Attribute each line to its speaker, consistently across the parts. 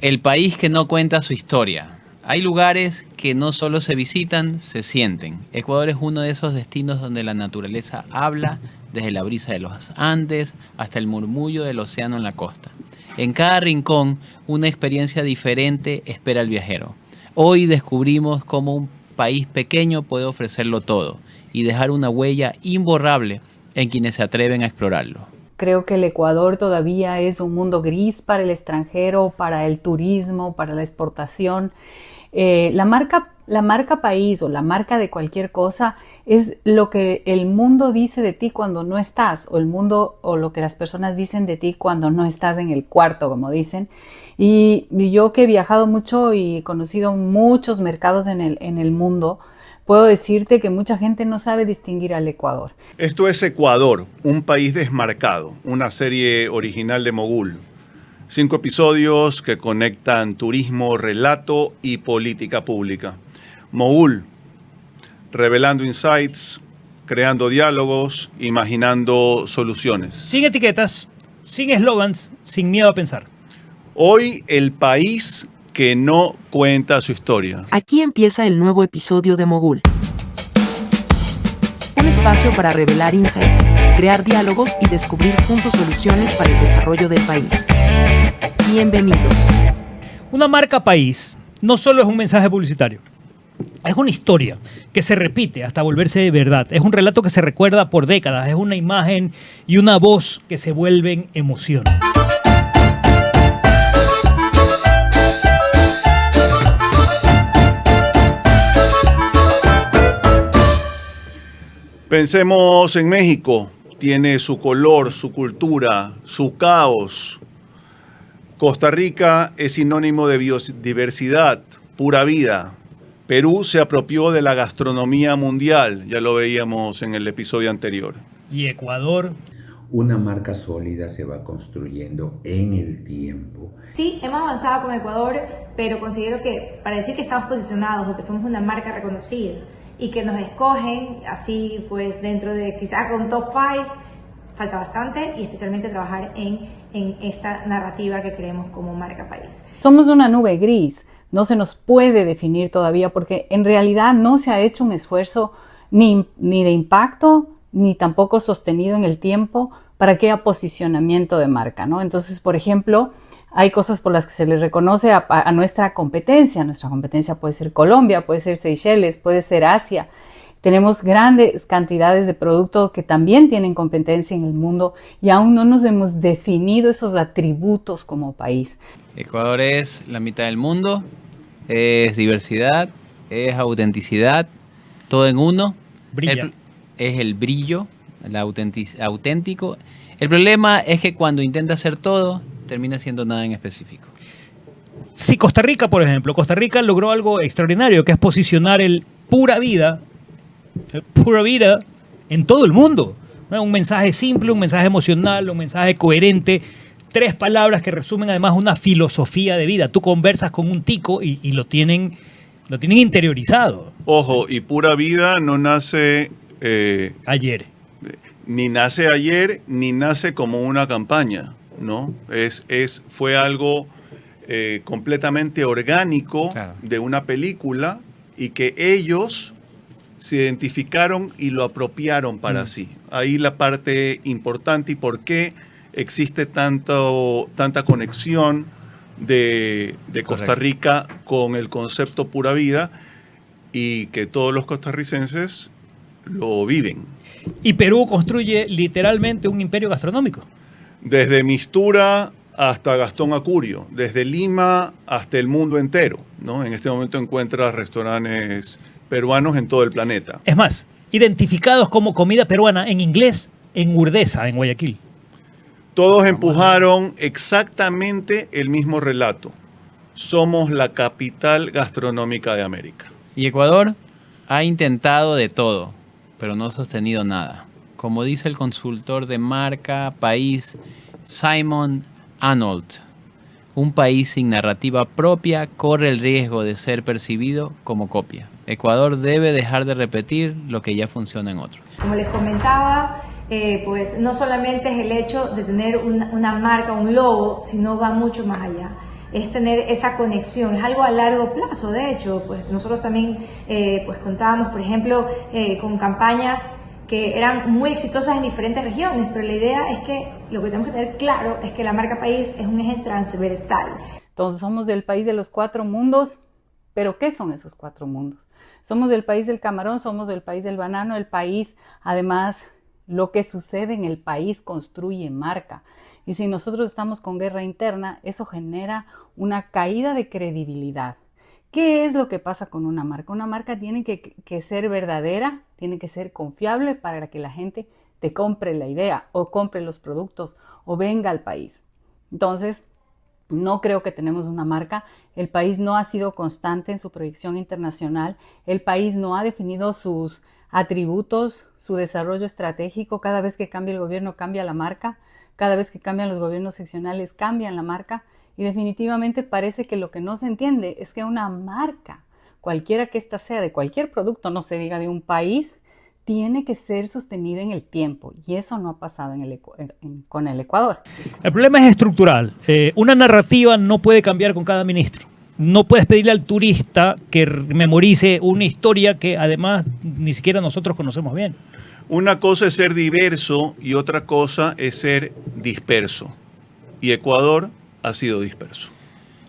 Speaker 1: El país que no cuenta su historia. Hay lugares que no solo se visitan, se sienten. Ecuador es uno de esos destinos donde la naturaleza habla, desde la brisa de los Andes hasta el murmullo del océano en la costa. En cada rincón, una experiencia diferente espera al viajero. Hoy descubrimos cómo un país pequeño puede ofrecerlo todo y dejar una huella imborrable en quienes se atreven a explorarlo.
Speaker 2: Creo que el Ecuador todavía es un mundo gris para el extranjero, para el turismo, para la exportación. La marca país o la marca de cualquier cosa es lo que el mundo dice de ti cuando no estás, o el mundo o lo que las personas dicen de ti cuando no estás en el cuarto, como dicen. Y yo que he viajado mucho y conocido muchos mercados en el mundo, puedo decirte que mucha gente no sabe distinguir al Ecuador.
Speaker 3: Esto es Ecuador, un país desmarcado, una serie original de Mogul. 5 episodios que conectan turismo, relato y política pública. Mogul, revelando insights, creando diálogos, imaginando soluciones.
Speaker 4: Sin etiquetas, sin eslogans, sin miedo a pensar.
Speaker 3: Hoy el país que no cuenta su historia.
Speaker 5: Aquí empieza el nuevo episodio de Mogul. Un espacio para revelar insights, crear diálogos y descubrir juntos soluciones para el desarrollo del país. Bienvenidos.
Speaker 4: Una marca país no solo es un mensaje publicitario, es una historia que se repite hasta volverse de verdad. Es un relato que se recuerda por décadas, es una imagen y una voz que se vuelven emoción.
Speaker 3: Pensemos en México, tiene su color, su cultura, su caos. Costa Rica es sinónimo de biodiversidad, pura vida. Perú se apropió de la gastronomía mundial, ya lo veíamos en el episodio anterior.
Speaker 4: Y Ecuador.
Speaker 6: Una marca sólida se va construyendo en el tiempo.
Speaker 7: Sí, hemos avanzado con Ecuador, pero considero que para decir que estamos posicionados o que somos una marca reconocida y que nos escogen así pues dentro de quizás con top 5, falta bastante, y especialmente trabajar en esta narrativa que creemos como marca país.
Speaker 2: Somos una nube gris, no se nos puede definir todavía porque en realidad no se ha hecho un esfuerzo ni de impacto ni tampoco sostenido en el tiempo para que haya posicionamiento de marca, ¿no? Entonces, por ejemplo, hay cosas por las que se le reconoce a nuestra competencia. Nuestra competencia puede ser Colombia, puede ser Seychelles, puede ser Asia. Tenemos grandes cantidades de productos que también tienen competencia en el mundo y aún no nos hemos definido esos atributos como país.
Speaker 1: Ecuador es la mitad del mundo, es diversidad, es autenticidad, todo en uno.
Speaker 4: Brilla.
Speaker 1: Es el brillo, el auténtico. El problema es que cuando intenta hacer todo, termina siendo nada en específico.
Speaker 4: Si Costa Rica, por ejemplo, Costa Rica logró algo extraordinario, que es posicionar el pura vida en todo el mundo. ¿No? Un mensaje simple, un mensaje emocional, un mensaje coherente, 3 palabras que resumen además una filosofía de vida. Tú conversas con un tico y lo tienen interiorizado.
Speaker 3: Ojo, y pura vida no nace
Speaker 4: ayer.
Speaker 3: Ni nace ayer, ni nace como una campaña, ¿no? Fue algo completamente orgánico, claro, de una película, y que ellos se identificaron y lo apropiaron para sí. Ahí la parte importante y por qué existe tanta conexión de Costa Rica con el concepto pura vida y que todos los costarricenses lo viven.
Speaker 4: Y Perú construye literalmente un imperio gastronómico.
Speaker 3: Desde Mistura hasta Gastón Acurio, desde Lima hasta el mundo entero, ¿no? En este momento encuentras restaurantes peruanos en todo el planeta.
Speaker 4: Es más, identificados como comida peruana en inglés, en Urdesa, en Guayaquil.
Speaker 3: Todos empujaron exactamente el mismo relato. Somos la capital gastronómica de América.
Speaker 1: Y Ecuador ha intentado de todo, pero no ha sostenido nada. Como dice el consultor de marca país Simon Arnold, un país sin narrativa propia corre el riesgo de ser percibido como copia. Ecuador debe dejar de repetir lo que ya funciona en otros.
Speaker 7: Como les comentaba, pues no solamente es el hecho de tener una marca, un logo, sino va mucho más allá. es tener esa conexión, es algo a largo plazo. De hecho, pues nosotros también pues contábamos, por ejemplo, con campañas que eran muy exitosas en diferentes regiones, pero la idea es que lo que tenemos que tener claro es que la marca país es un eje transversal.
Speaker 2: Entonces somos del país de los 4 mundos, pero ¿qué son esos 4 mundos? Somos del país del camarón, somos del país del banano, el país, además, lo que sucede en el país construye marca. Y si nosotros estamos con guerra interna, eso genera una caída de credibilidad. ¿Qué es lo que pasa con una marca? Una marca tiene que ser verdadera, tiene que ser confiable para que la gente te compre la idea o compre los productos o venga al país. Entonces, no creo que tenemos una marca. El país no ha sido constante en su proyección internacional. El país no ha definido sus atributos, su desarrollo estratégico. Cada vez que cambia el gobierno, cambia la marca. Cada vez que cambian los gobiernos seccionales, cambian la marca. Y definitivamente parece que lo que no se entiende es que una marca, cualquiera que ésta sea, de cualquier producto, no se diga de un país, tiene que ser sostenida en el tiempo. Y eso no ha pasado con el Ecuador.
Speaker 4: El problema es estructural. Una narrativa no puede cambiar con cada ministro. No puedes pedirle al turista que memorice una historia que además ni siquiera nosotros conocemos bien.
Speaker 3: Una cosa es ser diverso y otra cosa es ser disperso. Y Ecuador ha sido disperso.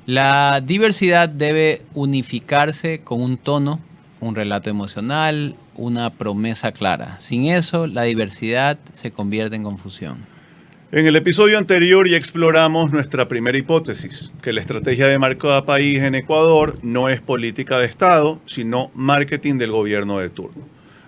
Speaker 1: La diversidad debe unificarse con un tono, un relato emocional, una promesa clara. Sin eso, la diversidad se convierte en confusión.
Speaker 3: En el episodio anterior ya exploramos nuestra primera hipótesis, que la estrategia de marca país en Ecuador no es política de Estado, sino marketing del gobierno de turno.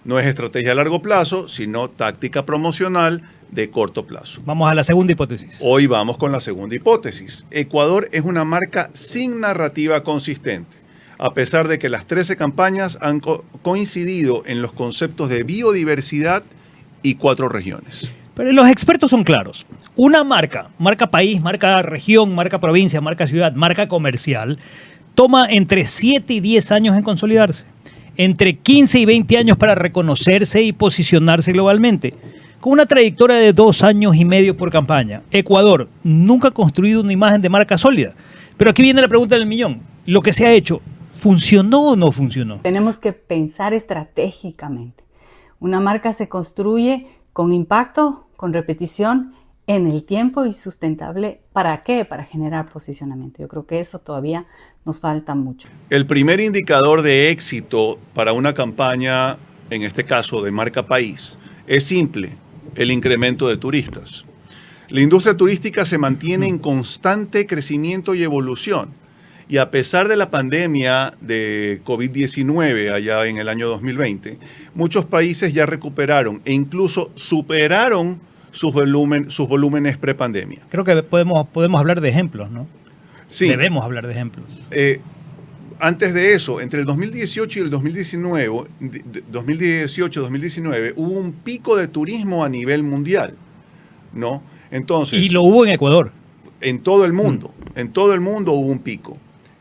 Speaker 3: No es estrategia a largo plazo, sino táctica promocional de corto plazo.
Speaker 4: Vamos a la segunda hipótesis.
Speaker 3: Hoy vamos con la segunda hipótesis. Ecuador es una marca sin narrativa consistente, a pesar de que las 13 campañas han coincidido en los conceptos de biodiversidad y 4 regiones.
Speaker 4: Pero los expertos son claros. Una marca país, marca región, marca provincia, marca ciudad, marca comercial, toma entre 7 y 10 años en consolidarse. Entre 15 y 20 años para reconocerse y posicionarse globalmente, con una trayectoria de 2 años y medio por campaña. Ecuador nunca ha construido una imagen de marca sólida. Pero aquí viene la pregunta del millón. Lo que se ha hecho, ¿funcionó o no funcionó?
Speaker 2: Tenemos que pensar estratégicamente. Una marca se construye con impacto, con repetición, en el tiempo y sustentable. ¿Para qué? Para generar posicionamiento. Yo creo que eso todavía nos falta mucho.
Speaker 3: El primer indicador de éxito para una campaña, en este caso de marca país, es simple: el incremento de turistas. La industria turística se mantiene en constante crecimiento y evolución. Y a pesar de la pandemia de COVID-19 allá en el año 2020, muchos países ya recuperaron e incluso superaron sus volúmenes prepandemia.
Speaker 4: Creo que podemos hablar de ejemplos, ¿no?
Speaker 3: Sí.
Speaker 4: Debemos hablar de ejemplos.
Speaker 3: Antes de eso, entre el 2018 y el 2019 hubo un pico de turismo a nivel mundial, ¿no? Entonces,
Speaker 4: y lo hubo en Ecuador.
Speaker 3: En todo el mundo. En todo el mundo hubo un pico.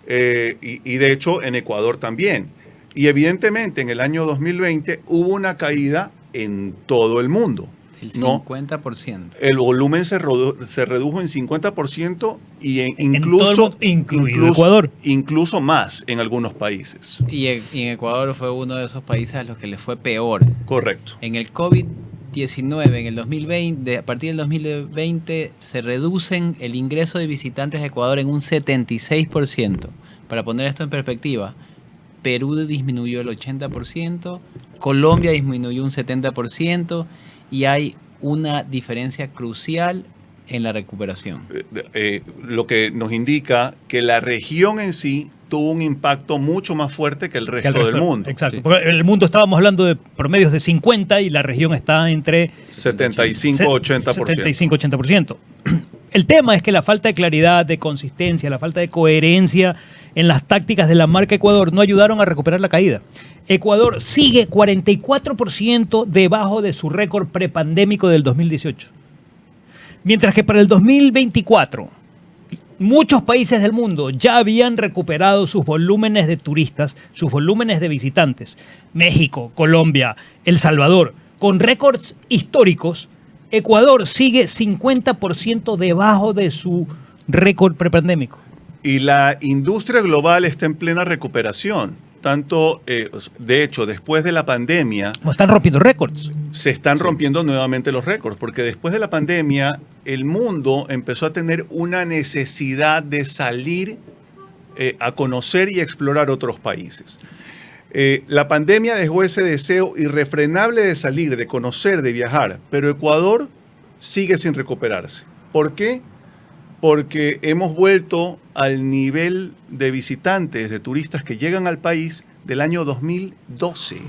Speaker 3: Y de hecho en Ecuador también. Y evidentemente en el año 2020 hubo una caída en todo el mundo.
Speaker 1: El 50%.
Speaker 3: ¿No? El volumen se redujo en 50% y incluso
Speaker 4: Ecuador.
Speaker 3: Incluso más en algunos países.
Speaker 1: Y en Ecuador fue uno de esos países a los que les fue peor.
Speaker 3: Correcto.
Speaker 1: En el COVID-19, en el 2020, a partir del 2020, se reducen el ingreso de visitantes de Ecuador en un 76%. Para poner esto en perspectiva, Perú disminuyó el 80%, Colombia disminuyó un 70%, y hay una diferencia crucial en la recuperación.
Speaker 3: Lo que nos indica que la región en sí tuvo un impacto mucho más fuerte que el resto del mundo.
Speaker 4: Exacto. Sí. Porque el mundo estábamos hablando de promedios de 50 y la región está entre
Speaker 3: 75-80%.
Speaker 4: 75-80%. El tema es que la falta de claridad, de consistencia, la falta de coherencia en las tácticas de la marca Ecuador no ayudaron a recuperar la caída. Ecuador sigue 44% debajo de su récord prepandémico del 2018. Mientras que para el 2024, muchos países del mundo ya habían recuperado sus volúmenes de turistas, sus volúmenes de visitantes. México, Colombia, El Salvador, con récords históricos. Ecuador sigue 50% debajo de su récord prepandémico.
Speaker 3: Y la industria global está en plena recuperación. Tanto, de hecho, después de la pandemia...
Speaker 4: Están rompiendo récords.
Speaker 3: Se están rompiendo nuevamente los récords, porque después de la pandemia el mundo empezó a tener una necesidad de salir a conocer y explorar otros países. La pandemia dejó ese deseo irrefrenable de salir, de conocer, de viajar, pero Ecuador sigue sin recuperarse. ¿Por qué? Porque hemos vuelto al nivel de visitantes, de turistas que llegan al país del año 2012.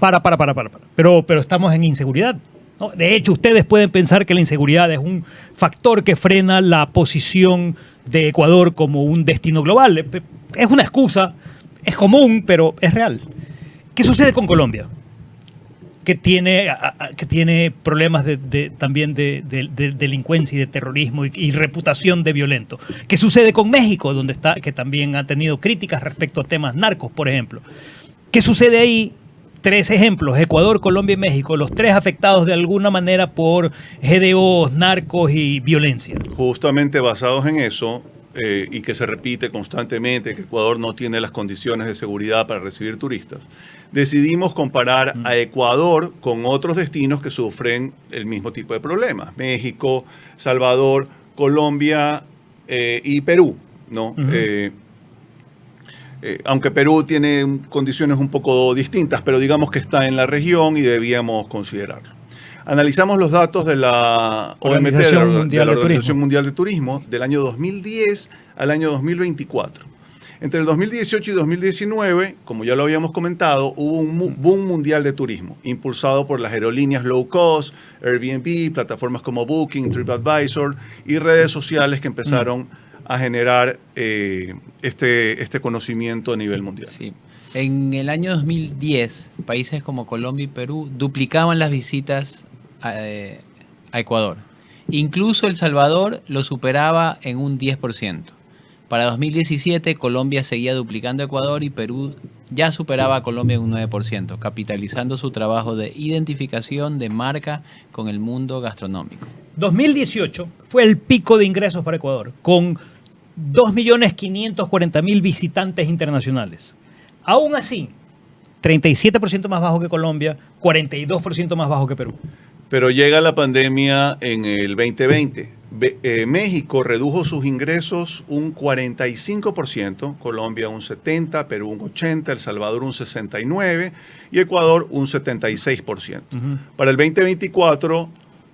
Speaker 4: Pero estamos en inseguridad, ¿no? De hecho, ustedes pueden pensar que la inseguridad es un factor que frena la posición de Ecuador como un destino global. Es una excusa, es común, pero es real. ¿Qué sucede con Colombia? Que tiene problemas también de delincuencia y de terrorismo y reputación de violento. ¿Qué sucede con México, que también ha tenido críticas respecto a temas narcos, por ejemplo? ¿Qué sucede ahí? 3 ejemplos: Ecuador, Colombia y México, los 3 afectados de alguna manera por GDOs, narcos y violencia.
Speaker 3: Justamente basados en eso, y que se repite constantemente, que Ecuador no tiene las condiciones de seguridad para recibir turistas, decidimos comparar a Ecuador con otros destinos que sufren el mismo tipo de problemas: México, Salvador, Colombia y Perú, ¿no? Aunque Perú tiene condiciones un poco distintas, pero digamos que está en la región y debíamos considerarlo. Analizamos los datos de la OMT, de la Organización Mundial de Turismo, del año 2010 al año 2024. Entre el 2018 y 2019, como ya lo habíamos comentado, hubo un boom mundial de turismo, impulsado por las aerolíneas low cost, Airbnb, plataformas como Booking, TripAdvisor y redes sociales que empezaron a generar este conocimiento a nivel mundial.
Speaker 1: Sí. En el año 2010, países como Colombia y Perú duplicaban las visitas a Ecuador. Incluso El Salvador lo superaba en un 10%. Para 2017, Colombia seguía duplicando a Ecuador y Perú ya superaba a Colombia en un 9%, capitalizando su trabajo de identificación de marca con el mundo gastronómico.
Speaker 4: 2018 fue el pico de ingresos para Ecuador, con 2.540.000 visitantes internacionales. Aún así, 37% más bajo que Colombia, 42% más bajo que Perú.
Speaker 3: Pero llega la pandemia en el 2020. México redujo sus ingresos un 45%, Colombia un 70%, Perú un 80%, El Salvador un 69% y Ecuador un 76%. Para el 2024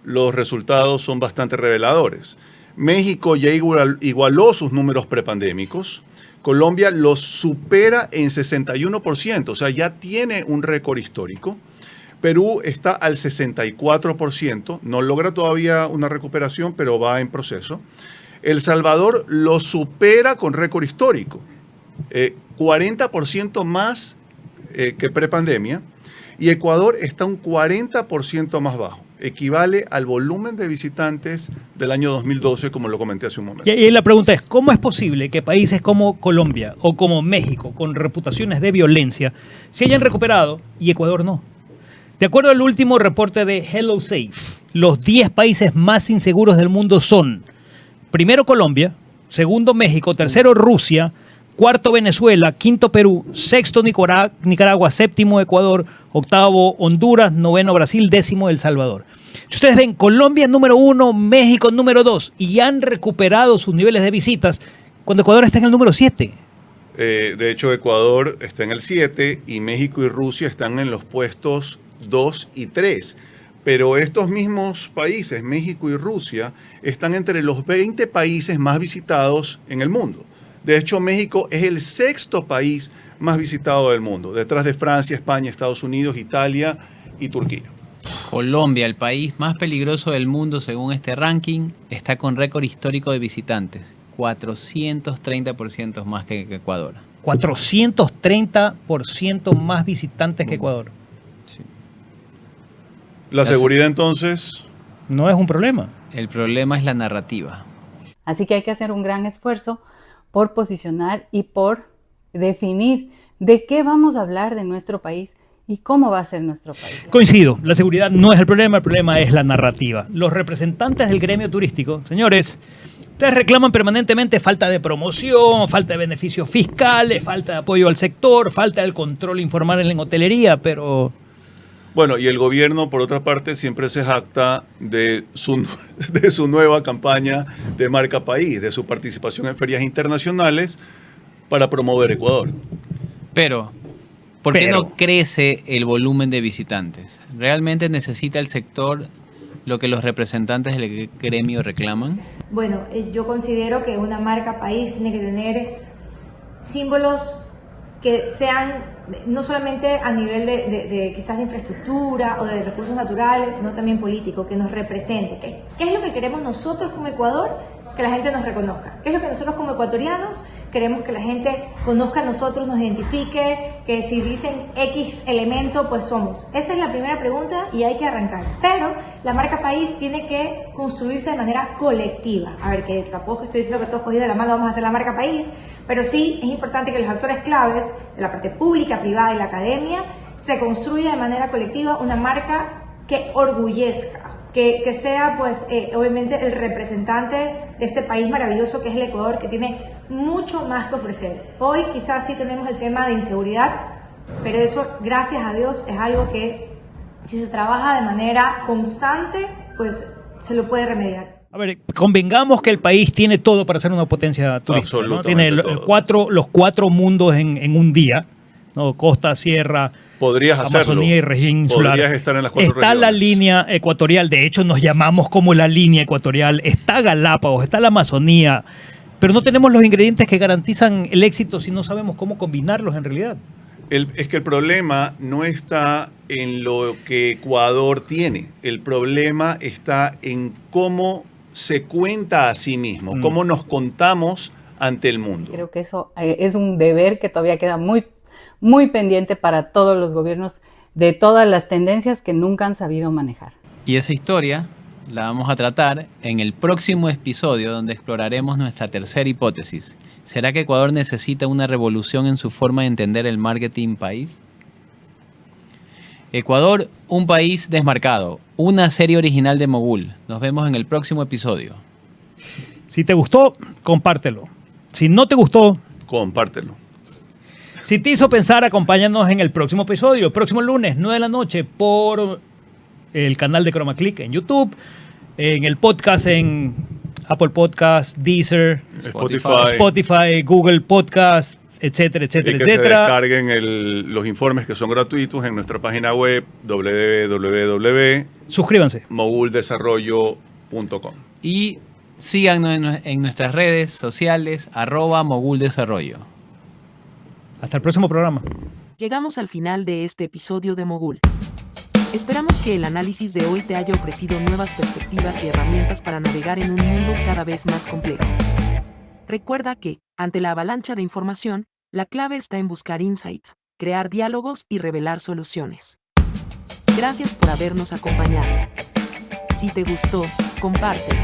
Speaker 3: los resultados son bastante reveladores. México ya igualó sus números prepandémicos. Colombia los supera en 61%, o sea, ya tiene un récord histórico. Perú está al 64%, no logra todavía una recuperación, pero va en proceso. El Salvador lo supera con récord histórico, 40% más que prepandemia, y Ecuador está un 40% más bajo. Equivale al volumen de visitantes del año 2012, como lo comenté hace un momento.
Speaker 4: Y la pregunta es, ¿cómo es posible que países como Colombia o como México, con reputaciones de violencia, se hayan recuperado y Ecuador no? De acuerdo al último reporte de HelloSafe, los 10 países más inseguros del mundo son: primero Colombia, segundo México, tercero Rusia, cuarto Venezuela, quinto Perú, sexto Nicaragua, séptimo Ecuador, octavo Honduras, noveno Brasil, décimo El Salvador. Si ustedes ven, Colombia número 1, México número 2, y han recuperado sus niveles de visitas cuando Ecuador está en el número 7.
Speaker 3: De hecho, Ecuador está en el 7 y México y Rusia están en los puestos 2 y 3. Pero estos mismos países, México y Rusia, están entre los 20 países más visitados en el mundo. De hecho, México es el 6º país más visitado del mundo, detrás de Francia, España, Estados Unidos, Italia y Turquía.
Speaker 1: Colombia, el país más peligroso del mundo según este ranking, está con récord histórico de visitantes, 430% más que Ecuador.
Speaker 4: 430% más visitantes que Ecuador.
Speaker 1: Sí.
Speaker 3: La seguridad, entonces,
Speaker 4: no es un problema.
Speaker 1: El problema es la narrativa.
Speaker 2: Así que hay que hacer un gran esfuerzo por posicionar y por definir de qué vamos a hablar de nuestro país y cómo va a ser nuestro país.
Speaker 4: Coincido, la seguridad no es el problema es la narrativa. Los representantes del gremio turístico, señores, Ustedes reclaman permanentemente falta de promoción, falta de beneficios fiscales, falta de apoyo al sector, falta del control informal en la hotelería, pero...
Speaker 3: Bueno, y el gobierno, por otra parte, siempre se jacta de su nueva campaña de marca país, de su participación en ferias internacionales para promover Ecuador.
Speaker 1: Pero, ¿por qué no crece el volumen de visitantes? ¿Realmente necesita el sector lo que los representantes del gremio reclaman?
Speaker 7: Bueno, yo considero que una marca país tiene que tener símbolos que sean no solamente a nivel de quizás de infraestructura o de recursos naturales, sino también político, que nos represente. ¿Qué es lo que queremos nosotros como Ecuador? Que la gente nos reconozca. ¿Qué es lo que nosotros como ecuatorianos queremos que la gente conozca a nosotros, nos identifique, que si dicen X elemento, pues somos? Esa es la primera pregunta y hay que arrancar. Pero la marca país tiene que construirse de manera colectiva. A ver, que tampoco estoy diciendo que todos cogidos de la mano vamos a hacer la marca país, pero sí es importante que los actores claves de la parte pública, privada y la academia se construya de manera colectiva una marca que orgullezca. Que sea, pues, obviamente el representante de este país maravilloso que es el Ecuador, que tiene mucho más que ofrecer. Hoy quizás sí tenemos el tema de inseguridad, pero eso, gracias a Dios, es algo que si se trabaja de manera constante, pues se lo puede remediar.
Speaker 4: A ver, convengamos que el país tiene todo para ser una potencia turística, ¿no? Tiene los cuatro mundos en un día, ¿no? Costa, sierra,
Speaker 3: podrías hacerlo.
Speaker 4: Amazonía y región insular.
Speaker 3: Podrías estar en las cuatro
Speaker 4: regiones. La línea ecuatorial, de hecho nos llamamos como la línea ecuatorial. Está Galápagos, está la Amazonía, pero no tenemos los ingredientes que garantizan el éxito si no sabemos cómo combinarlos en realidad.
Speaker 3: Es que el problema no está en lo que Ecuador tiene. El problema está en cómo se cuenta a sí mismo, cómo nos contamos ante el mundo.
Speaker 2: Creo que eso es un deber que todavía queda muy pendiente para todos los gobiernos de todas las tendencias que nunca han sabido manejar.
Speaker 1: Y esa historia la vamos a tratar en el próximo episodio, donde exploraremos nuestra tercera hipótesis. ¿Será que Ecuador necesita una revolución en su forma de entender el marketing país? Ecuador, un país desmarcado, una serie original de Mogul. Nos vemos en el próximo episodio.
Speaker 4: Si te gustó, compártelo. Si no te gustó,
Speaker 3: compártelo.
Speaker 4: Si te hizo pensar, acompáñanos en el próximo episodio, el próximo lunes, 9 de la noche, por el canal de ChromaClick en YouTube, en el podcast en Apple Podcast, Deezer, Spotify, Google Podcast, etcétera, etcétera,
Speaker 3: y que
Speaker 4: etcétera.
Speaker 3: Se descarguen los informes que son gratuitos en nuestra página web
Speaker 4: Suscríbanse.
Speaker 3: moguldesarrollo.com.
Speaker 1: Y síganos en nuestras redes sociales, @moguldesarrollo.
Speaker 4: Hasta el próximo programa.
Speaker 5: Llegamos al final de este episodio de Mogul. Esperamos que el análisis de hoy te haya ofrecido nuevas perspectivas y herramientas para navegar en un mundo cada vez más complejo. Recuerda que, ante la avalancha de información, la clave está en buscar insights, crear diálogos y revelar soluciones. Gracias por habernos acompañado. Si te gustó, compártelo.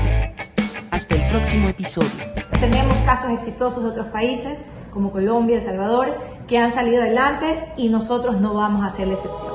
Speaker 5: Hasta el próximo episodio.
Speaker 7: Tenemos casos exitosos de otros países, como Colombia, El Salvador, que han salido adelante y nosotros no vamos a ser la excepción.